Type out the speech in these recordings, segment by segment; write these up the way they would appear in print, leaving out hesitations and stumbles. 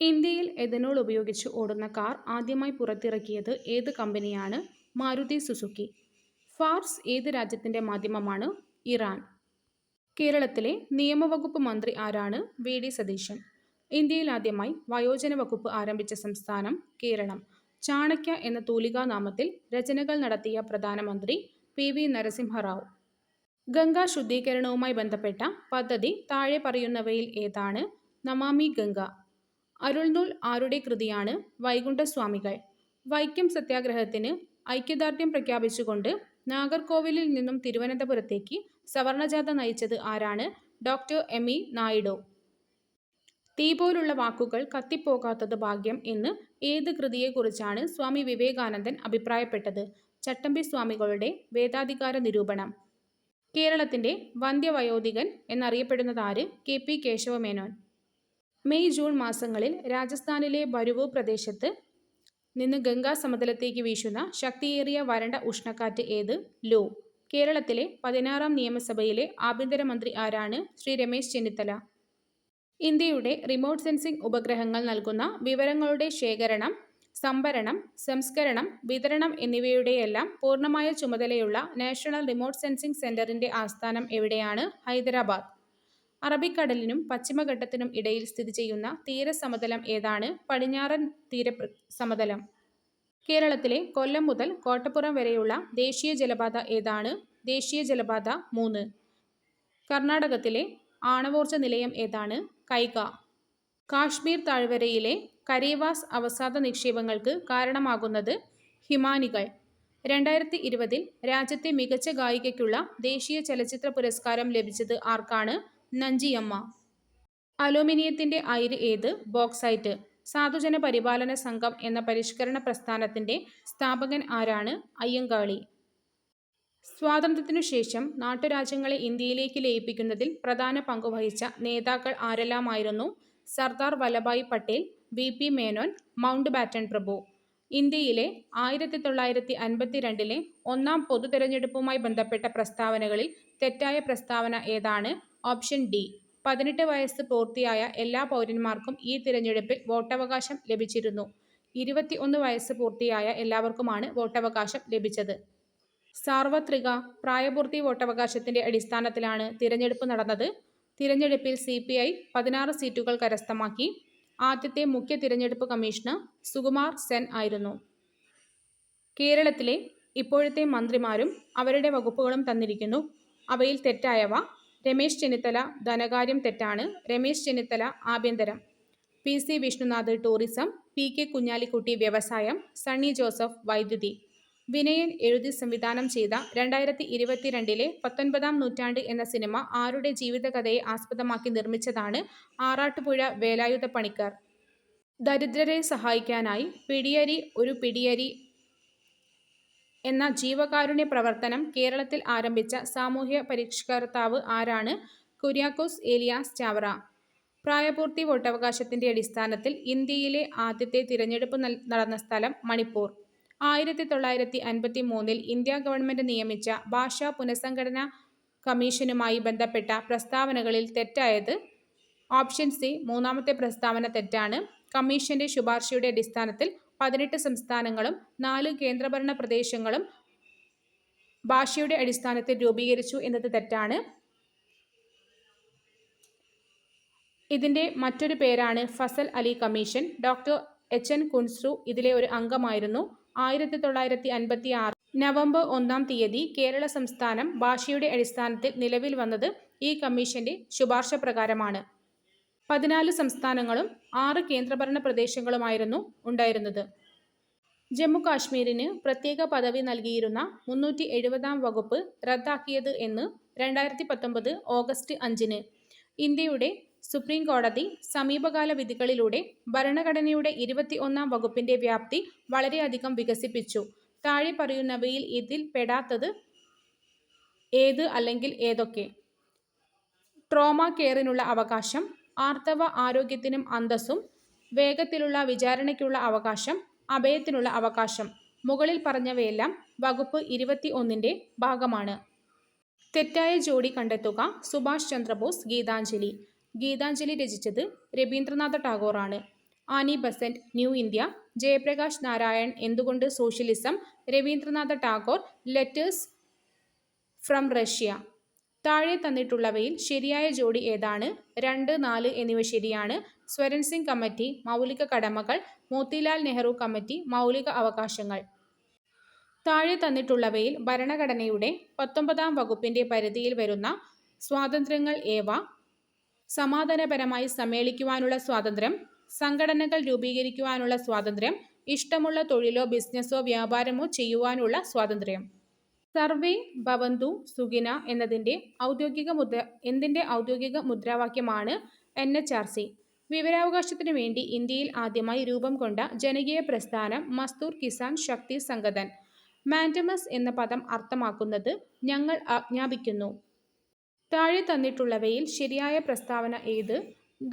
ഇന്ത്യയിൽ എഥനോൾ ഉപയോഗിച്ച് ഓടുന്ന കാർ ആദ്യമായി പുറത്തിറക്കിയത് ഏത് കമ്പനിയാണ്? മാരുതി സുസുക്കി. ഫാർസ് ഏത് രാജ്യത്തിന്റെ മാധ്യമമാണ്? ഇറാൻ. കേരളത്തിലെ നിയമവകുപ്പ് മന്ത്രി ആരാണ്? വി.ഡി. സതീശൻ. ഇന്ത്യയിൽ ആദ്യമായി വയോജന വകുപ്പ് ആരംഭിച്ച സംസ്ഥാനം കേരളം. ചാണക്യ എന്ന തൂലികാനാമത്തിൽ രചനകൾ നടത്തിയ പ്രധാനമന്ത്രി പി.വി. നരസിംഹറാവു. ഗംഗാ ശുദ്ധീകരണവുമായി ബന്ധപ്പെട്ട പദ്ധതി താഴെ പറയുന്നവയിൽ ഏതാണ്? നമാമി ഗംഗ. അരുൾനൂൽ ആരുടെ കൃതിയാണ്? വൈകുണ്ഠസ്വാമികൾ. വൈക്കം സത്യാഗ്രഹത്തിന് ഐക്യദാർഢ്യം പ്രഖ്യാപിച്ചുകൊണ്ട് നാഗർകോവിലിൽ നിന്നും തിരുവനന്തപുരത്തേക്ക് സവർണജാഥ നയിച്ചത് ആരാണ്? ഡോക്ടർ എം.ഇ. നായിഡു. തീ പോലുള്ള വാക്കുകൾ കത്തിപ്പോകാത്തത് ഭാഗ്യം എന്ന് ഏത് കൃതിയെക്കുറിച്ചാണ് സ്വാമി വിവേകാനന്ദൻ അഭിപ്രായപ്പെട്ടത്? ചട്ടമ്പി സ്വാമികളുടെ വേദാധികാര നിരൂപണം. കേരളത്തിന്റെ വന്ധ്യവയോധികൻ എന്നറിയപ്പെടുന്നതാര്? കെ.പി. കേശവമേനോൻ. മെയ് ജൂൺ മാസങ്ങളിൽ രാജസ്ഥാനിലെ ബരുവു പ്രദേശത്ത് നിന്ന് ഗംഗാ സമതലത്തേക്ക് വീശുന്ന ശക്തിയേറിയ വരണ്ട ഉഷ്ണക്കാറ്റ് ഏത്? ലൂ. കേരളത്തിലെ 16ാം നിയമസഭയിലെ ആഭ്യന്തരമന്ത്രി ആരാണ്? ശ്രീ രമേശ് ചെന്നിത്തല. ഇന്ത്യയുടെ റിമോട്ട് സെൻസിംഗ് ഉപഗ്രഹങ്ങൾ നൽകുന്ന വിവരങ്ങളുടെ ശേഖരണം, സംഭരണം, സംസ്കരണം, വിതരണം എന്നിവയുടെയെല്ലാം പൂർണ്ണമായ ചുമതലയുള്ള നാഷണൽ റിമോട്ട് സെൻസിംഗ് സെന്ററിന്റെ ആസ്ഥാനം എവിടെയാണ്? ഹൈദരാബാദ്. അറബിക്കടലിനും പശ്ചിമഘട്ടത്തിനും ഇടയിൽ സ്ഥിതി ചെയ്യുന്ന തീരസമതലം ഏതാണ്? പടിഞ്ഞാറൻ തീരസമതലം. കേരളത്തിലെ കൊല്ലം മുതൽ കോട്ടപ്പുറം വരെയുള്ള ദേശീയ ജലപാത ഏതാണ്? ദേശീയ ജലപാത 3. കർണാടകത്തിലെ ആണവോർജ നിലയം ഏതാണ്? കൈഗ. കാശ്മീർ താഴ്വരയിലെ കരേവാസ് അവസാദ നിക്ഷേപങ്ങൾക്ക് കാരണമാകുന്നത് ഹിമാനികൾ. 2020 രാജ്യത്തെ മികച്ച ഗായികയ്ക്കുള്ള ദേശീയ ചലച്ചിത്ര പുരസ്കാരം ലഭിച്ചത് ആർക്കാണ്? നഞ്ചിയമ്മ. അലൂമിനിയത്തിന്റെ അയിര് ഏത്? ബോക്സൈറ്റ്. സാധുജന പരിപാലന സംഘം എന്ന പരിഷ്കരണ പ്രസ്ഥാനത്തിന്റെ സ്ഥാപകൻ ആരാണ്? അയ്യങ്കാളി. സ്വാതന്ത്ര്യത്തിനു ശേഷം നാട്ടുരാജ്യങ്ങളെ ഇന്ത്യയിലേക്ക് ലയിപ്പിക്കുന്നതിൽ പ്രധാന പങ്കുവഹിച്ച നേതാക്കൾ ആരെല്ലാമായിരുന്നു? സർദാർ വല്ലഭായ് പട്ടേൽ, വി.പി. മേനോൻ, മൗണ്ട് ബാറ്റൺ പ്രഭു. ഇന്ത്യയിലെ 1952 ഒന്നാം പൊതു തെരഞ്ഞെടുപ്പുമായി ബന്ധപ്പെട്ട പ്രസ്താവനകളിൽ തെറ്റായ പ്രസ്താവന ഏതാണ്? Option D. 18 വയസ്സ് പൂർത്തിയായ എല്ലാ പൗരന്മാർക്കും ഈ തിരഞ്ഞെടുപ്പിൽ വോട്ടവകാശം ലഭിച്ചിരുന്നു. 21 വയസ്സ് പൂർത്തിയായ എല്ലാവർക്കുമാണ് വോട്ടവകാശം ലഭിച്ചത്. സാർവത്രിക പ്രായപൂർത്തി വോട്ടവകാശത്തിന്റെ അടിസ്ഥാനത്തിലാണ് തിരഞ്ഞെടുപ്പ് നടന്നത്. തിരഞ്ഞെടുപ്പിൽ CPI 16 സീറ്റുകൾ കരസ്ഥമാക്കി. ആദ്യത്തെ മുഖ്യ തിരഞ്ഞെടുപ്പ് കമ്മീഷണർ സുകുമാർ സെൻ ആയിരുന്നു. കേരളത്തിലെ ഇപ്പോഴത്തെ മന്ത്രിമാരും അവരുടെ വകുപ്പുകളും തന്നിരിക്കുന്നു. അവയിൽ തെറ്റായവ: രമേശ് ചെന്നിത്തല ധനകാര്യം തെറ്റാണ്. രമേശ് ചെന്നിത്തല ആഭ്യന്തരം. PC Vishnunath tourism. PK Kunhalikutty വ്യവസായം. സണ്ണി ജോസഫ് വൈദ്യുതി. വിനയൻ എഴുതി സംവിധാനം ചെയ്ത 2022 19ാം നൂറ്റാണ്ട് എന്ന സിനിമ ആരുടെ ജീവിതകഥയെ ആസ്പദമാക്കി നിർമ്മിച്ചതാണ്? ആറാട്ടുപുഴ വേലായുധ പണിക്കർ. ദരിദ്രരെ സഹായിക്കാനായി പിടിയരി ഒരു പിടിയരി എന്ന ജീവകാരുണ്യ പ്രവർത്തനം കേരളത്തിൽ ആരംഭിച്ച സാമൂഹ്യ പരിഷ്കർത്താവ് ആരാണ്? കുര്യാക്കോസ് ഏലിയാസ് ചാവറ. പ്രായപൂർത്തി വോട്ടവകാശത്തിന്റെ അടിസ്ഥാനത്തിൽ ഇന്ത്യയിലെ ആദ്യത്തെ തിരഞ്ഞെടുപ്പ് നടന്ന സ്ഥലം മണിപ്പൂർ. 1953 ഇന്ത്യ ഗവൺമെന്റ് നിയമിച്ച ഭാഷാ പുനഃസംഘടനാ കമ്മീഷനുമായി ബന്ധപ്പെട്ട പ്രസ്താവനകളിൽ തെറ്റായത്? Option C. മൂന്നാമത്തെ പ്രസ്താവന തെറ്റാണ്. കമ്മീഷന്റെ ശുപാർശയുടെ അടിസ്ഥാനത്തിൽ 18 സംസ്ഥാനങ്ങളും 4 കേന്ദ്രഭരണ പ്രദേശങ്ങളും ഭാഷയുടെ അടിസ്ഥാനത്തിൽ രൂപീകരിച്ചു എന്നത് തെറ്റാണ്. ഇതിന്റെ മറ്റൊരു പേരാണ് Fazal Ali commission. Doctor H.N. Kunzru ഇതിലെ ഒരു അംഗമായിരുന്നു. 1956 നവംബർ 1-ാം തീയതി കേരള സംസ്ഥാനം ഭാഷയുടെ അടിസ്ഥാനത്തിൽ നിലവിൽ വന്നത് ഈ കമ്മീഷന്റെ ശുപാർശ പ്രകാരമാണ്. 14 സംസ്ഥാനങ്ങളും 6 കേന്ദ്രഭരണ പ്രദേശങ്ങളുമായിരുന്നു ഉണ്ടായിരുന്നത്. ജമ്മു കാശ്മീരിന് പ്രത്യേക പദവി നൽകിയിരുന്ന 370-ാം വകുപ്പ് റദ്ദാക്കിയത് എന്ന്? 2019 ഓഗസ്റ്റ് 5-ന്. ഇന്ത്യയുടെ സുപ്രീം കോടതി സമീപകാല വിധികളിലൂടെ ഭരണഘടനയുടെ 21-ാം വകുപ്പിന്റെ വ്യാപ്തി വളരെയധികം വികസിപ്പിച്ചു. താഴെ പറയുന്നവയിൽ ഇതിൽ പെടാത്തത് ഏത് അല്ലെങ്കിൽ ഏതൊക്കെ? ട്രോമ കെയറിനുള്ള അവകാശം, ആർത്തവ ആരോഗ്യത്തിനും അന്തസ്സും, വേഗത്തിലുള്ള വിചാരണയ്ക്കുള്ള അവകാശം, അഭയത്തിനുള്ള അവകാശം. മുകളിൽ പറഞ്ഞവയെല്ലാം വകുപ്പ് 21-ന്റെ ഭാഗമാണ്. തെറ്റായ ജോഡി കണ്ടെത്തുക. സുഭാഷ് ചന്ദ്രബോസ്. ഗീതാഞ്ജലി. ഗീതാഞ്ജലി രചിച്ചത് രവീന്ദ്രനാഥ ടാഗോറാണ്. Annie Besant, New India. Jayaprakash Narayan, എന്തുകൊണ്ട് socialism. Rabindranath Tagore, letters from Russia. താഴെ തന്നിട്ടുള്ളവയിൽ ശരിയായ ജോഡി ഏതാണ്? 2, 4 എന്നിവ ശരിയാണ്. സ്വരൺ സിംഗ് കമ്മിറ്റി മൗലിക കടമകൾ, മോത്തിലാൽ നെഹ്റു കമ്മിറ്റി മൗലിക അവകാശങ്ങൾ. താഴെ തന്നിട്ടുള്ളവയിൽ ഭരണഘടനയുടെ 19-ാം വകുപ്പിന്റെ പരിധിയിൽ വരുന്ന സ്വാതന്ത്ര്യങ്ങൾ ഏവ? സമാധാനപരമായി സമ്മേളിക്കുവാനുള്ള സ്വാതന്ത്ര്യം, സംഘടനകൾ രൂപീകരിക്കുവാനുള്ള സ്വാതന്ത്ര്യം, ഇഷ്ടമുള്ള തൊഴിലോ ബിസിനസ്സോ വ്യാപാരമോ ചെയ്യുവാനുള്ള സ്വാതന്ത്ര്യം. സർവേ ഭവന്തു സുഖിന എന്തിന്റെ ഔദ്യോഗിക മുദ്രാവാക്യമാണ്? NHRC. വിവരാവകാശത്തിനു വേണ്ടി ഇന്ത്യയിൽ ആദ്യമായി രൂപം കൊണ്ട ജനകീയ പ്രസ്ഥാനം മസ്ദൂർ കിസാൻ ശക്തി സംഗതൻ. മാൻഡമസ് എന്ന പദം അർത്ഥമാക്കുന്നത് ഞങ്ങൾ ആജ്ഞാപിക്കുന്നു. താഴെ തന്നിട്ടുള്ളവയിൽ ശരിയായ പ്രസ്താവന ഏത്?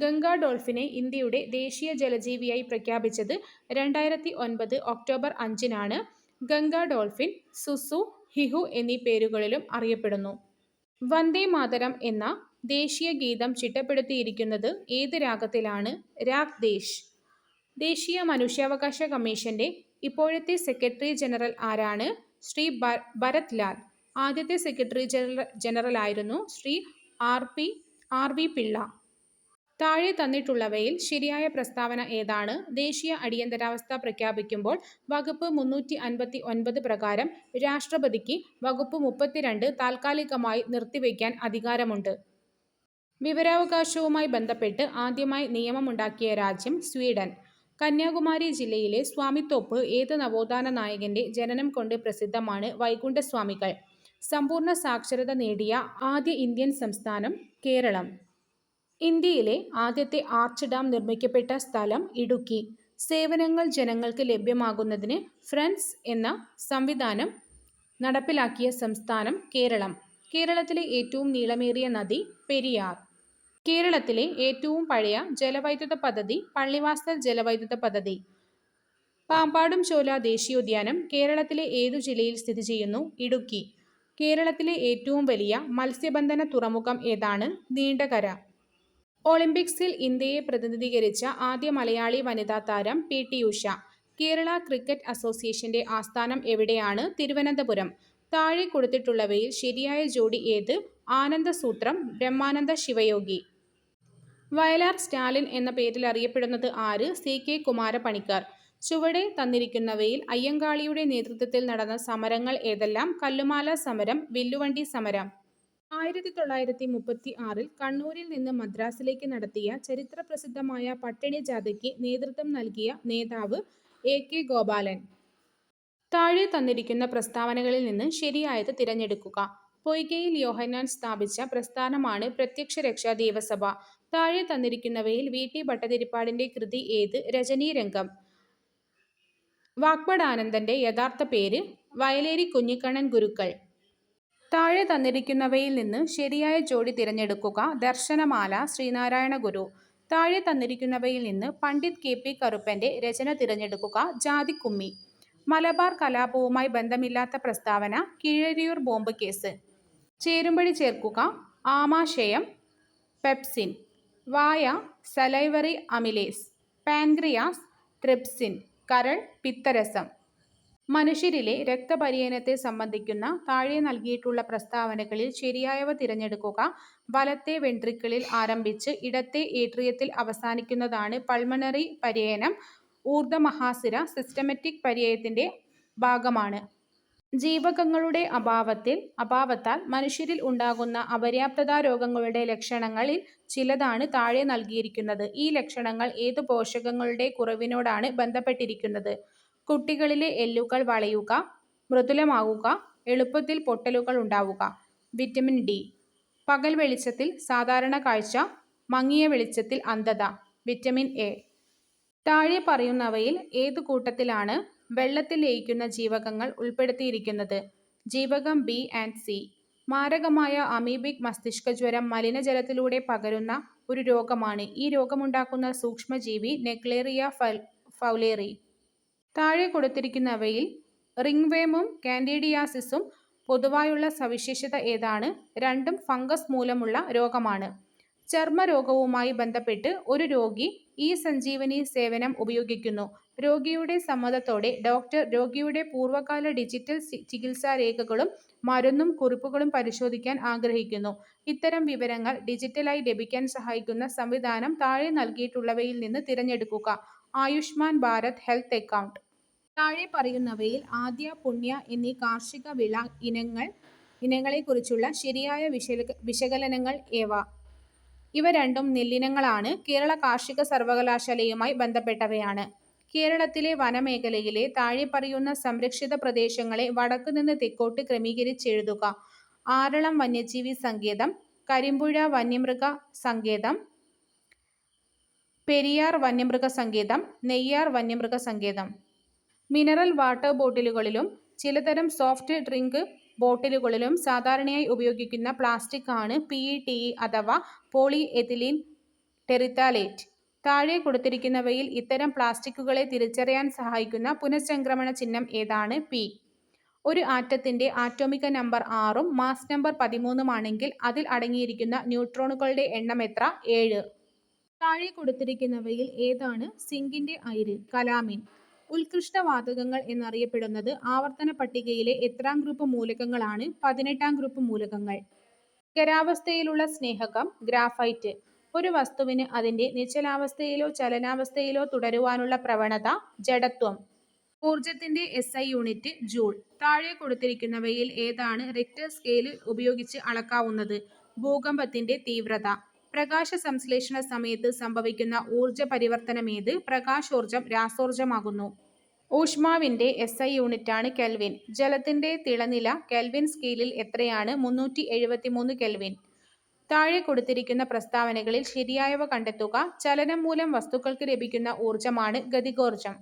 ഗംഗാ ഡോൾഫിനെ ഇന്ത്യയുടെ ദേശീയ ജലജീവിയായി പ്രഖ്യാപിച്ചത് 2009 ഒക്ടോബർ 5-നാണ്. ഗംഗാ ഡോൾഫിൻ സുസു, ഹിഹു എന്നീ പേരുകളിലും അറിയപ്പെടുന്നു. വന്ദേ മാതരം എന്ന ദേശീയ ഗീതം ചിട്ടപ്പെടുത്തിയിരിക്കുന്നത് ഏത് രാഗത്തിലാണ്? രാഗ് ദേശ്. ദേശീയ മനുഷ്യാവകാശ കമ്മീഷന്റെ ഇപ്പോഴത്തെ സെക്രട്ടറി ജനറൽ ആരാണ്? ശ്രീ ഭരത് ലാൽ. ആദ്യത്തെ സെക്രട്ടറി ജനറൽ ആയിരുന്നു ശ്രീ ആർ വി പിള്ള. താഴെ തന്നിട്ടുള്ളവയിൽ ശരിയായ പ്രസ്താവന ഏതാണ്? ദേശീയ അടിയന്തരാവസ്ഥ പ്രഖ്യാപിക്കുമ്പോൾ വകുപ്പ് 359 പ്രകാരം രാഷ്ട്രപതിക്ക് വകുപ്പ് 32 താൽക്കാലികമായി നിർത്തിവയ്ക്കാൻ അധികാരമുണ്ട്. വിവരാവകാശവുമായി ബന്ധപ്പെട്ട് ആദ്യമായി നിയമമുണ്ടാക്കിയ രാജ്യം സ്വീഡൻ. കന്യാകുമാരി ജില്ലയിലെ സ്വാമിത്തോപ്പ് ഏത് നവോത്ഥാന നായകന്റെ ജനനം കൊണ്ട് പ്രസിദ്ധമാണ്? വൈകുണ്ഠസ്വാമികൾ. സമ്പൂർണ്ണ സാക്ഷരത നേടിയ ആദ്യ ഇന്ത്യൻ സംസ്ഥാനം കേരളം. ഇന്ത്യയിലെ ആദ്യത്തെ ആർച്ച് ഡാം നിർമ്മിക്കപ്പെട്ട സ്ഥലം ഇടുക്കി. സേവനങ്ങൾ ജനങ്ങൾക്ക് ലഭ്യമാകുന്നതിന് ഫ്രണ്ട്സ് എന്ന സംവിധാനം നടപ്പിലാക്കിയ സംസ്ഥാനം കേരളം. കേരളത്തിലെ ഏറ്റവും നീളമേറിയ നദി പെരിയാർ. കേരളത്തിലെ ഏറ്റവും പഴയ ജലവൈദ്യുത പദ്ധതി പള്ളിവാസൽ ജലവൈദ്യുത പദ്ധതി. പാമ്പാടും ചോല ദേശീയോദ്യാനം കേരളത്തിലെ ഏതു ജില്ലയിൽ സ്ഥിതി ചെയ്യുന്നു? ഇടുക്കി. കേരളത്തിലെ ഏറ്റവും വലിയ മത്സ്യബന്ധന തുറമുഖം ഏതാണ്? നീണ്ടകര. ഒളിമ്പിക്സിൽ ഇന്ത്യയെ പ്രതിനിധീകരിച്ച ആദ്യ മലയാളി വനിതാ താരം PT ഉഷ. കേരള ക്രിക്കറ്റ് അസോസിയേഷന്റെ ആസ്ഥാനം എവിടെയാണ്? തിരുവനന്തപുരം. താഴെ കൊടുത്തിട്ടുള്ളവയിൽ ശരിയായ ജോഡി ഏത്? ആനന്ദസൂത്രം, ബ്രഹ്മാനന്ദ ശിവയോഗി. വയലാർ സ്റ്റാലിൻ എന്ന പേരിൽ അറിയപ്പെടുന്നത് ആര്? CK കുമാരപണിക്കർ. ചുവടെ തന്നിരിക്കുന്നവയിൽ അയ്യങ്കാളിയുടെ നേതൃത്വത്തിൽ നടന്ന സമരങ്ങൾ ഏതെല്ലാം? കല്ലുമാല സമരം, വില്ലുവണ്ടി സമരം. 1936 കണ്ണൂരിൽ നിന്ന് മദ്രാസിലേക്ക് നടത്തിയ ചരിത്രപ്രസിദ്ധമായ പട്ടിണി ജാഥയ്ക്ക് നേതൃത്വം നൽകിയ നേതാവ് AK ഗോപാലൻ. താഴെ തന്നിരിക്കുന്ന പ്രസ്താവനകളിൽ നിന്ന് ശരിയായത് തിരഞ്ഞെടുക്കുക. പൊയ്കയിൽ യോഹന്നാൻ സ്ഥാപിച്ച പ്രസ്ഥാനമാണ് പ്രത്യക്ഷരക്ഷാ ദേവസഭ. താഴെ തന്നിരിക്കുന്നവയിൽ VT ഭട്ടതിരിപ്പാടിന്റെ കൃതി ഏത്? രജനീരംഗം. വാഗ്ഭടാനന്ദന്റെ യഥാർത്ഥ പേര്? വയലേരി കുഞ്ഞിക്കണ്ണൻ ഗുരുക്കൾ. താഴെ തന്നിരിക്കുന്നവയിൽ നിന്ന് ശരിയായ ജോഡി തിരഞ്ഞെടുക്കുക. ദർശനമാല, ശ്രീനാരായണ ഗുരു. താഴെ തന്നിരിക്കുന്നവയിൽ നിന്ന് പണ്ഡിറ്റ് KP കറുപ്പന്റെ രചന തിരഞ്ഞെടുക്കുക. ജാതിക്കുമ്മി. മലബാർ കലാപവുമായി ബന്ധമില്ലാത്ത പ്രസ്താവന? Keezhariyur bomb case. ചേരുംപടി ചേർക്കുക. ആമാശയം പെപ്സിൻ. വായ സലൈവറി അമിലേസ്. Pancreas trypsin. കരൾ പിത്തരസം. മനുഷ്യരിലെ രക്തപര്യനത്തെ സംബന്ധിക്കുന്ന താഴെ നൽകിയിട്ടുള്ള പ്രസ്താവനകളിൽ ശരിയായവ തിരഞ്ഞെടുക്കുക. വലത്തെ വെൻട്രിക്കിളിൽ ആരംഭിച്ച് ഇടത്തെ ഏട്രിയത്തിൽ അവസാനിക്കുന്നതാണ് പൾമണറി പര്യനം. ഊർധ്വമഹാസിര സിസ്റ്റമാറ്റിക് പര്യനത്തിന്റെ ഭാഗമാണ്. ജീവകങ്ങളുടെ അഭാവത്താൽ മനുഷ്യരിൽ ഉണ്ടാകുന്ന അപര്യാപ്തതാ രോഗങ്ങളുടെ ലക്ഷണങ്ങളിൽ ചിലതാണ് താഴെ നൽകിയിരിക്കുന്നത്. ഈ ലക്ഷണങ്ങൾ ഏതു പോഷകങ്ങളുടെ കുറവിനോടാണ് ബന്ധപ്പെട്ടിരിക്കുന്നത്? കുട്ടികളിലെ എല്ലുകൾ വളയുക, മൃദുലമാവുക, എളുപ്പത്തിൽ പൊട്ടലുകൾ ഉണ്ടാവുക. Vitamin D. പകൽ വെളിച്ചത്തിൽ സാധാരണ കാഴ്ച, മങ്ങിയ വെളിച്ചത്തിൽ അന്ധത. Vitamin A. താഴെ പറയുന്നവയിൽ ഏതു കൂട്ടത്തിലാണ് വെള്ളത്തിൽ ലയിക്കുന്ന ജീവകങ്ങൾ ഉൾപ്പെടുത്തിയിരിക്കുന്നത്? ജീവകം B and C. മാരകമായ അമീബിക് മസ്തിഷ്കജ്വരം മലിനജലത്തിലൂടെ പകരുന്ന ഒരു രോഗമാണ്. ഈ രോഗമുണ്ടാക്കുന്ന സൂക്ഷ്മജീവി നെഗ്ലേറിയ ഫൗലേറി. താഴെ കൊടുത്തിരിക്കുന്നവയിൽ റിംഗ്വേമും കാൻഡിഡിയാസിസും പൊതുവായുള്ള സവിശേഷത ഏതാണ്? രണ്ടും ഫംഗസ് മൂലമുള്ള രോഗമാണ്. ചർമ്മരോഗവുമായി ബന്ധപ്പെട്ട് ഒരു രോഗി ഇ സഞ്ജീവനി സേവനം ഉപയോഗിക്കുന്നു. രോഗിയുടെ സമ്മതത്തോടെ ഡോക്ടർ രോഗിയുടെ പൂർവ്വകാല ഡിജിറ്റൽ ചികിത്സാരേഖകളും മരുന്നും കുറിപ്പുകളും പരിശോധിക്കാൻ ആഗ്രഹിക്കുന്നു. ഇത്തരം വിവരങ്ങൾ ഡിജിറ്റലായി ലഭിക്കാൻ സഹായിക്കുന്ന സംവിധാനം താഴെ നൽകിയിട്ടുള്ളവയിൽ നിന്ന് തിരഞ്ഞെടുക്കുക. Ayushman Bharat health account. താഴെ പറയുന്നവയിൽ ആദ്യ, പുണ്യ എന്നീ കാർഷിക വിള ഇനങ്ങളെക്കുറിച്ചുള്ള ശരിയായ വിശകലനങ്ങൾ ഏവ? ഇവ രണ്ടും നെല്ലിനങ്ങളാണ്. കേരള കാർഷിക സർവകലാശാലയുമായി ബന്ധപ്പെട്ടവയാണ്. കേരളത്തിലെ വനമേഖലയിലെ താഴെ പറയുന്ന സംരക്ഷിത പ്രദേശങ്ങളെ വടക്കുനിന്ന് തെക്കോട്ട് ക്രമീകരിച്ചെഴുതുക. ആറളം വന്യജീവി സങ്കേതം, കരിമ്പുഴ വന്യമൃഗ സങ്കേതം, പെരിയാർ വന്യമൃഗ സങ്കേതം, നെയ്യാർ വന്യമൃഗ സങ്കേതം. മിനറൽ വാട്ടർ ബോട്ടിലുകളിലും ചിലതരം സോഫ്റ്റ് ഡ്രിങ്ക് ബോട്ടിലുകളിലും സാധാരണയായി ഉപയോഗിക്കുന്ന പ്ലാസ്റ്റിക് ആണ് PETE അഥവാ പോളി എഥിലീൻ ടെറിത്താലേറ്റ്. താഴെ കൊടുത്തിരിക്കുന്നവയിൽ ഇത്തരം പ്ലാസ്റ്റിക്കുകളെ തിരിച്ചറിയാൻ സഹായിക്കുന്ന പുനഃചംക്രമണ ചിഹ്നം ഏതാണ്? P. ഒരു ആറ്റത്തിന്റെ ആറ്റോമിക നമ്പർ 6ഉം മാസ് നമ്പർ 13ഉം ആണെങ്കിൽ അതിൽ അടങ്ങിയിരിക്കുന്ന ന്യൂട്രോണുകളുടെ എണ്ണം എത്ര? 7. താഴെ കൊടുത്തിരിക്കുന്നവയിൽ ഏതാണ് സിങ്കിന്റെ അയിര്? കലാമിൻ. ഉത്കൃഷ്ടവാതകങ്ങൾ എന്നറിയപ്പെടുന്നത് ആവർത്തന പട്ടികയിലെ എത്രാം ഗ്രൂപ്പ് മൂലകങ്ങളാണ്? 18ാം ഗ്രൂപ്പ് മൂലകങ്ങൾ. ഖരാവസ്ഥയിലുള്ള സ്നേഹകം ഗ്രാഫൈറ്റ്. ഒരു വസ്തുവിന് അതിന്റെ നിശ്ചലാവസ്ഥയിലോ ചലനാവസ്ഥയിലോ തുടരുവാനുള്ള പ്രവണത ജഡത്വം. ഊർജത്തിന്റെ SI യൂണിറ്റ് ജൂൾ. താഴെ കൊടുത്തിരിക്കുന്നവയിൽ ഏതാണ് റിക്ടർ സ്കെയിൽ ഉപയോഗിച്ച് അളക്കാവുന്നത്? ഭൂകമ്പത്തിന്റെ തീവ്രത. പ്രകാശ സംശ്ലേഷണ സമയത്ത് സംഭവിക്കുന്ന ഊർജ പരിവർത്തനമേത്? പ്രകാശോർജം രാസോർജമാകുന്നു. ഊഷ്മാവിന്റെ SI യൂണിറ്റാണ് കെൽവിൻ. ജലത്തിന്റെ തിളനില കെൽവിൻ സ്കെയിലിൽ എത്രയാണ്? 373 കെൽവിൻ. താഴെ കൊടുത്തിരിക്കുന്ന പ്രസ്താവനകളിൽ ശരിയായവ കണ്ടെത്തുക. ചലനം മൂലം വസ്തുക്കൾക്ക് ലഭിക്കുന്ന ഊർജമാണ് ഗതികോർജം.